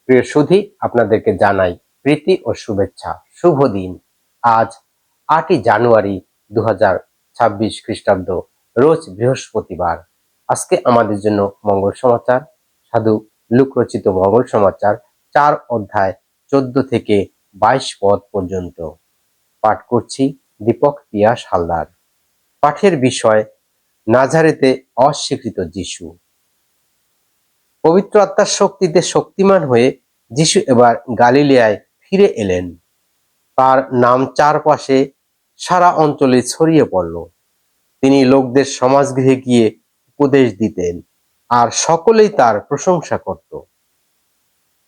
প্রিয় সুধী, আপনাদেরকে জানাই প্রীতি ও শুভেচ্ছা। শুভ দিন। আজ 8ই জানুয়ারি 2026 খ্রিস্টাব্দ, রোজ বৃহস্পতিবার। আজকে আমাদের জন্য মঙ্গল সমাচার, সাধু লুক রচিত মঙ্গল সমাচার 4 অধ্যায় 14 থেকে 22 পদ পর্যন্ত। পাঠ করছি দীপক পিয়াস হালদার। পাঠের বিষয় নাজারেতে অস্বীকৃত যিশু। পবিত্র আত্মার শক্তিতে শক্তিমান হয়ে যিশু এবার গালিলিয়ায় ফিরে এলেন। তার নাম চারপাশে সারা অঞ্চলে ছড়িয়ে পড়ল। তিনি লোকদের সমাজগৃহে গিয়ে উপদেশ দিতেন, আর সকলেই তার প্রশংসা করত।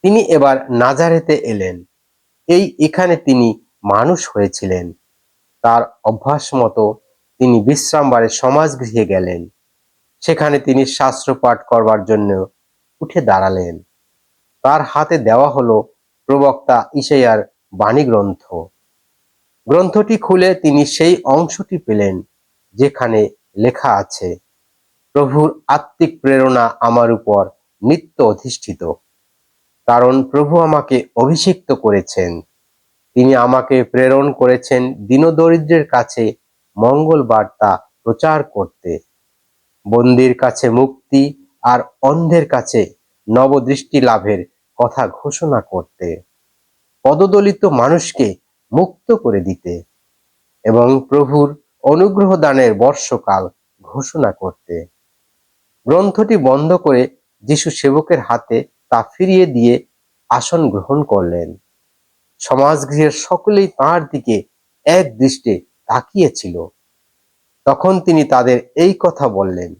তিনি এবার নাজারেতে এলেন। এখানে তিনি মানুষ হয়েছিলেন। তার অভ্যাস মতো তিনি বিশ্রামবারে সমাজগৃহে গেলেন। সেখানে তিনি শাস্ত্র পাঠ করবার জন্য উঠে দাঁড়ালেন। তার হাতে দেওয়া হলো প্রবক্তা ইসাইয়ার বাণী গ্রন্থ। গ্রন্থটি খুলে তিনি সেই অংশটি পেলেন যেখানে লেখা আছে, প্রভুর আত্মিক প্রেরণা আমার উপর নিত্য অধিষ্ঠিত, কারণ প্রভু আমাকে অভিষিক্ত করেছেন। তিনি আমাকে প্রেরণ করেছেন দীনদরিদ্রের কাছে মঙ্গল বার্তা প্রচার করতে, বন্দির কাছে মুক্তি আর অন্ধের কাছে নবদৃষ্টি লাভের কথা ঘোষণা করতে, পদদলিত মানুষকে মুক্ত করে দিতে এবং প্রভুর অনুগ্রহ দানের বর্ষকাল ঘোষণা করতে। গ্রন্থটি বন্ধ করে যিশু সেবকের হাতে তা ফিরিয়ে দিয়ে আসন গ্রহণ করলেন। সমাজগৃহের সকলেই তাঁর দিকে এক দৃষ্টে তাকিয়েছিল। তখন তিনি তাদের এই কথা বললেন,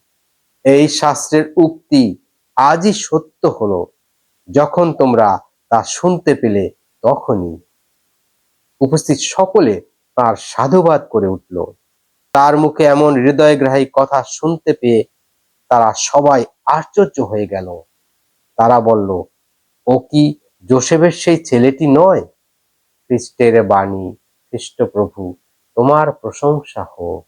এই শাস্ত্রের উক্তি আজই সত্য হলো। যখন তোমরা তা শুনতে পেলে তখনই। উপস্থিত সকলে তার সাধুবাদ করে উঠল। তার মুখে এমন হৃদয়গ্রাহী কথা শুনতে পেয়ে তারা সবাই আশ্চর্য হয়ে গেল। তারা বলল, ও কি যোসেফের সেই ছেলেটি নয়? খ্রিস্টের বাণী। খ্রিস্ট প্রভু, তোমার প্রশংসা হোক।